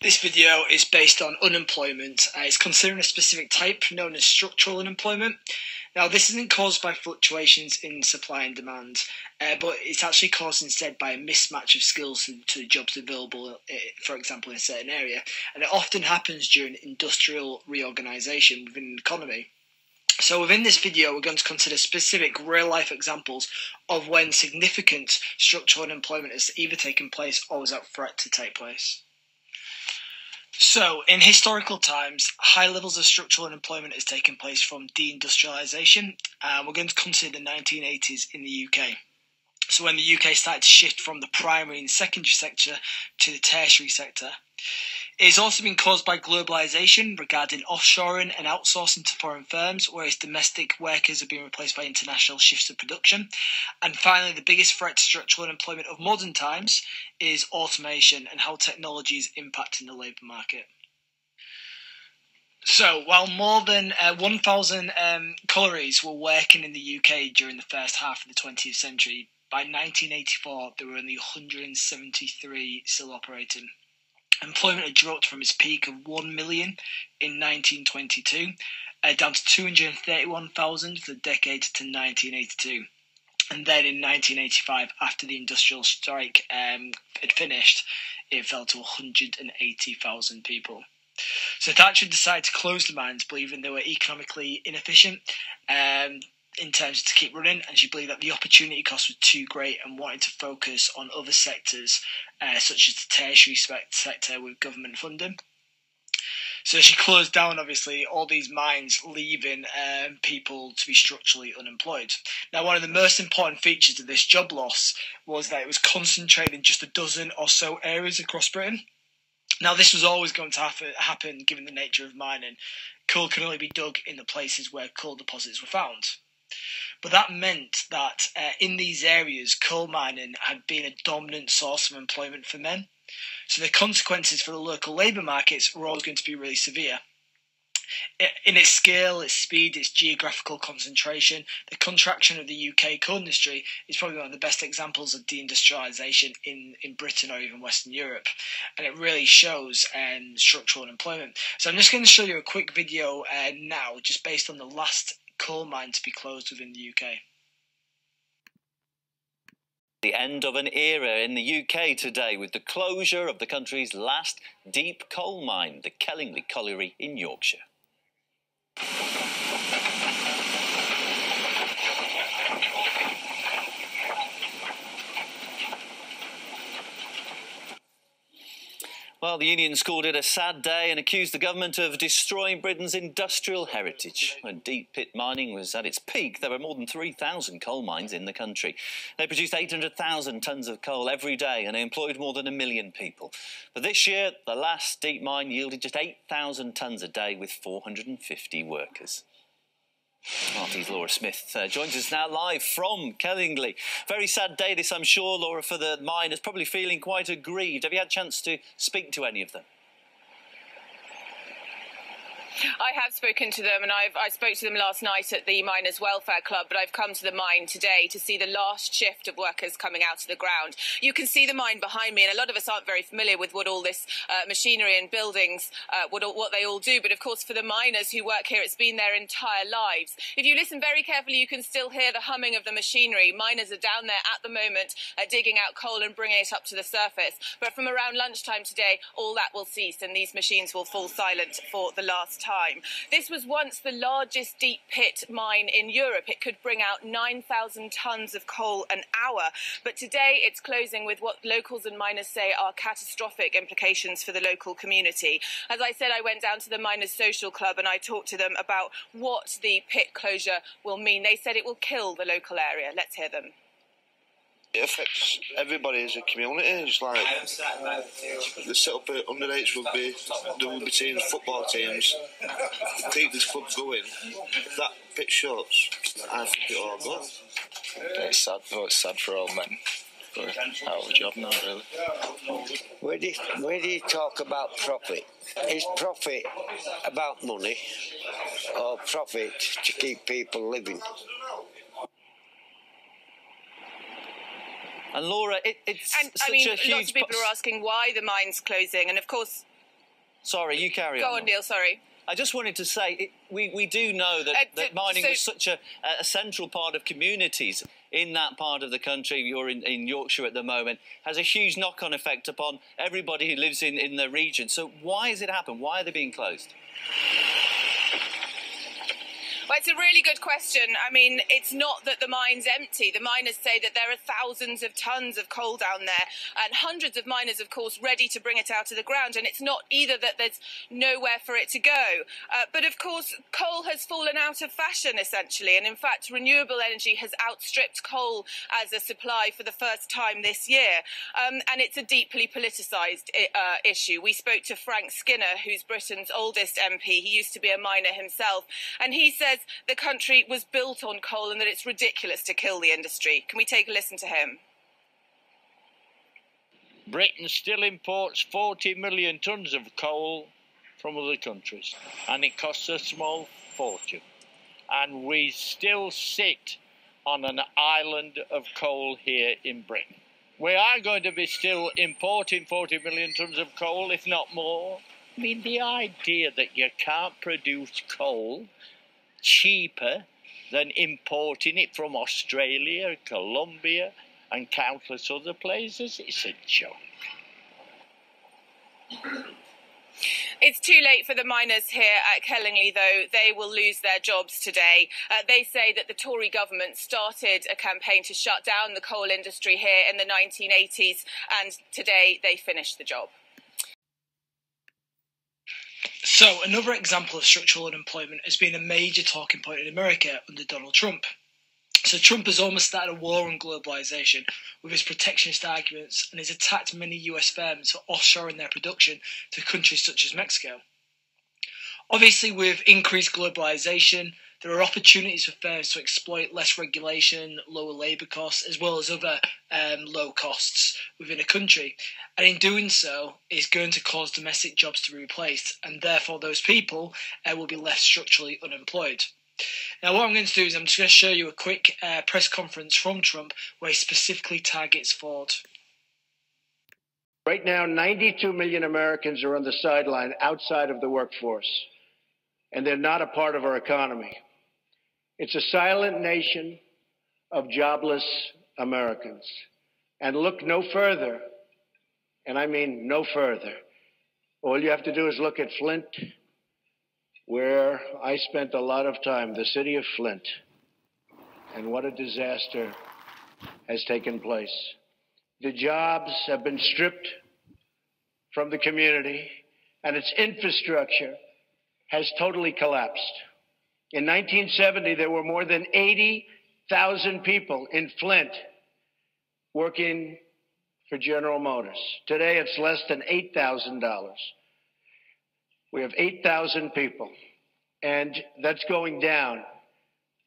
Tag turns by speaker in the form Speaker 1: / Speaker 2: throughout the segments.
Speaker 1: This video is based on unemployment. It's considering a specific type known as structural unemployment. Now, this isn't caused by fluctuations in supply and demand, but it's actually caused instead by a mismatch of skills to the jobs available, for example, in a certain area. And it often happens during industrial reorganisation within an economy. So within this video, we're going to consider specific real-life examples of when significant structural unemployment has either taken place or was at threat to take place. So, in historical times, high levels of structural unemployment has taken place from deindustrialisation. We're going to consider the 1980s in the UK. So when the UK started to shift from the primary and secondary sector to the tertiary sector. It has also been caused by globalisation regarding offshoring and outsourcing to foreign firms, whereas domestic workers have been replaced by international shifts of production. And finally, the biggest threat to structural unemployment of modern times is automation and how technology is impacting the labour market. So, while more than 1,000 collieries were working in the UK during the first half of the 20th century, by 1984 there were only 173 still operating. Employment had dropped from its peak of 1 million in 1922 down to 231,000 for the decade to 1982. And then in 1985, after the industrial strike had finished, it fell to 180,000 people. So Thatcher decided to close the mines, believing they were economically inefficient in terms to keep running, and she believed that the opportunity cost was too great and wanted to focus on other sectors such as the tertiary sector with government funding. So she closed down, obviously, all these mines, leaving people to be structurally unemployed. Now, one of the most important features of this job loss was that it was concentrated in just a dozen or so areas across Britain. Now, this was always going to happen given the nature of mining. Coal could only be dug in the places where coal deposits were found. But that meant that in these areas, coal mining had been a dominant source of employment for men. So the consequences for the local labour markets were always going to be really severe. In its scale, its speed, its geographical concentration, the contraction of the UK coal industry is probably one of the best examples of deindustrialisation in Britain or even Western Europe. And it really shows structural unemployment. So I'm just going to show you a quick video now, just based on the last coal mine to be closed within the UK.
Speaker 2: The end of an era in the UK today with the closure of the country's last deep coal mine, the Kellingley Colliery in Yorkshire. Well, the unions called it a sad day and accused the government of destroying Britain's industrial heritage. When deep pit mining was at its peak, there were more than 3,000 coal mines in the country. They produced 800,000 tonnes of coal every day and they employed more than 1 million people. But this year, the last deep mine yielded just 8,000 tonnes a day with 450 workers. RT's Laura Smith joins us now live from Kellingley. Very sad day this, I'm sure, Laura, for the miners, probably feeling quite aggrieved. Have you had a chance to speak to any of them?
Speaker 3: I have spoken to them, and I spoke to them last night at the Miners' Welfare Club, but I've come to the mine today to see the last shift of workers coming out of the ground. You can see the mine behind me, and a lot of us aren't very familiar with what all this machinery and buildings, what they all do. But of course, for the miners who work here, it's been their entire lives. If you listen very carefully, you can still hear the humming of the machinery. Miners are down there at the moment digging out coal and bringing it up to the surface. But from around lunchtime today, all that will cease, and these machines will fall silent for the last time. This was once the largest deep pit mine in Europe. It could bring out 9,000 tonnes of coal an hour. But today it's closing with what locals and miners say are catastrophic implications for the local community. As I said, I went down to the Miners' Social Club and I talked to them about what the pit closure will mean. They said it will kill the local area. Let's hear them.
Speaker 4: It affects everybody as a community. It's like the set up at underage rugby, the rugby teams, football teams, keep this club going. If that pit shuts, I think it'll all go.
Speaker 5: It's sad. Oh, it's sad for all men. But out of a job now, really.
Speaker 6: Where do you talk about profit? Is profit about money or profit to keep people living?
Speaker 2: And Laura, it's
Speaker 3: and,
Speaker 2: such
Speaker 3: I mean,
Speaker 2: a huge...
Speaker 3: lots of people are asking why the mine's closing, and of course
Speaker 2: Sorry, you carry on.
Speaker 3: Go on, Neil, sorry.
Speaker 2: I just wanted to say, we do know that mining was such a central part of communities in that part of the country. You're in Yorkshire at the moment, has a huge knock-on effect upon everybody who lives in the region. So why has it happened? Why are they being closed?
Speaker 3: Well, it's a really good question. I mean, it's not that the mine's empty. The miners say that there are thousands of tons of coal down there and hundreds of miners, of course, ready to bring it out of the ground. And it's not either that there's nowhere for it to go. But, of course, coal has fallen out of fashion, essentially. And, in fact, renewable energy has outstripped coal as a supply for the first time this year. And it's a deeply politicised issue. We spoke to Frank Skinner, who's Britain's oldest MP. He used to be a miner himself. And he says the country was built on coal and that it's ridiculous to kill the industry. Can we take a listen to him?
Speaker 7: Britain still imports 40 million tonnes of coal from other countries, and it costs a small fortune. And we still sit on an island of coal here in Britain. We are going to be still importing 40 million tonnes of coal, if not more. I mean, the idea that you can't produce coal cheaper than importing it from Australia, Colombia, and countless other places, it's a joke.
Speaker 3: It's too late for the miners here at Kellingley, though. They will lose their jobs today. They say that the Tory government started a campaign to shut down the coal industry here in the 1980s, and today they finished the job.
Speaker 1: So, another example of structural unemployment has been a major talking point in America under Donald Trump. So Trump has almost started a war on globalisation with his protectionist arguments and has attacked many US firms for offshoring their production to countries such as Mexico. Obviously, with increased globalisation, there are opportunities for firms to exploit less regulation, lower labour costs, as well as other low costs within a country. And in doing so, it's going to cause domestic jobs to be replaced, and therefore those people will be left structurally unemployed. Now, what I'm going to do is I'm just going to show you a quick press conference from Trump where he specifically targets Ford.
Speaker 8: Right now, 92 million Americans are on the sideline outside of the workforce, and they're not a part of our economy. It's a silent nation of jobless Americans. And look no further, and I mean no further. All you have to do is look at Flint, where I spent a lot of time, the city of Flint, and what a disaster has taken place. The jobs have been stripped from the community, and its infrastructure has totally collapsed. In 1970, there were more than 80,000 people in Flint working for General Motors. Today, it's less than $8,000. We have 8,000 people, and that's going down,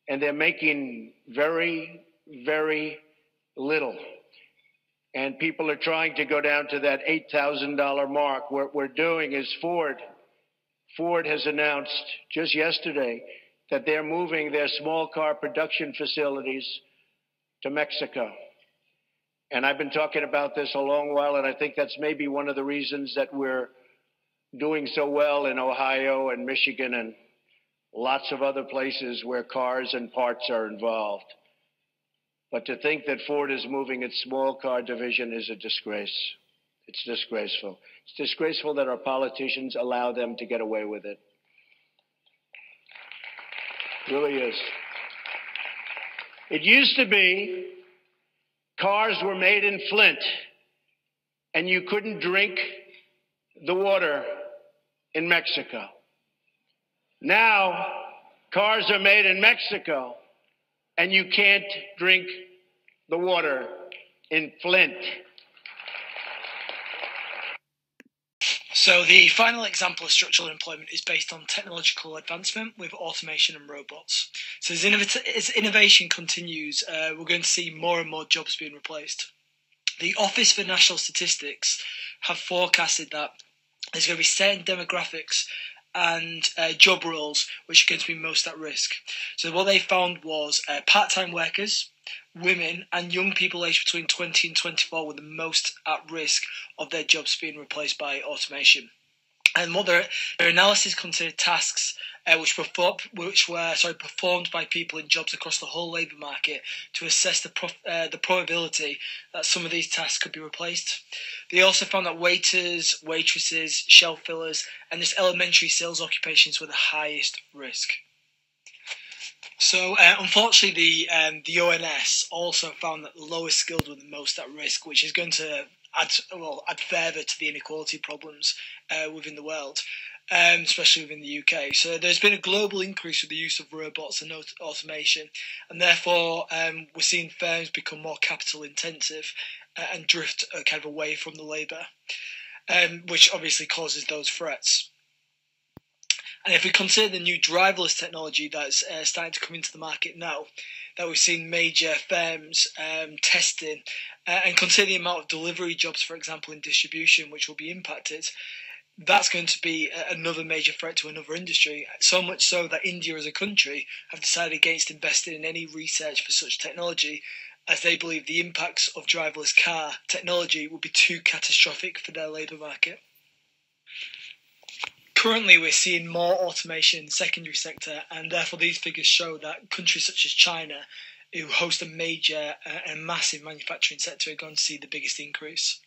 Speaker 8: and they're making very, very little. And people are trying to go down to that $8,000 mark. What we're doing is Ford has announced just yesterday that they're moving their small car production facilities to Mexico. And I've been talking about this a long while, and I think that's maybe one of the reasons that we're doing so well in Ohio and Michigan and lots of other places where cars and parts are involved. But to think that Ford is moving its small car division is a disgrace. It's disgraceful. It's disgraceful that our politicians allow them to get away with it. It really is. It used to be cars were made in Flint, and you couldn't drink the water in Mexico. Now, cars are made in Mexico, and you can't drink the water in Flint.
Speaker 1: So the final example of structural unemployment is based on technological advancement with automation and robots. So as innovation continues, we're going to see more and more jobs being replaced. The Office for National Statistics have forecasted that there's going to be certain demographics and job roles which are going to be most at risk. So what they found was part-time workers, women and young people aged between 20 and 24 were the most at risk of their jobs being replaced by automation. And what their analysis considered tasks which were performed by people in jobs across the whole labour market to assess the probability that some of these tasks could be replaced. They also found that waiters, waitresses, shelf fillers, and just elementary sales occupations were the highest risk. So, unfortunately, the ONS also found that the lowest skilled were the most at risk, which is going to add further to the inequality problems within the world, especially within the UK. So there's been a global increase with the use of robots and automation, and therefore we're seeing firms become more capital intensive and drift kind of away from the labour, which obviously causes those threats. And if we consider the new driverless technology that's starting to come into the market now, that we've seen major firms testing, and consider the amount of delivery jobs, for example, in distribution, which will be impacted, that's going to be another major threat to another industry, so much so that India as a country have decided against investing in any research for such technology, as they believe the impacts of driverless car technology will be too catastrophic for their labour market. Currently, we're seeing more automation in the secondary sector, and therefore these figures show that countries such as China, who host a major and massive manufacturing sector, are going to see the biggest increase.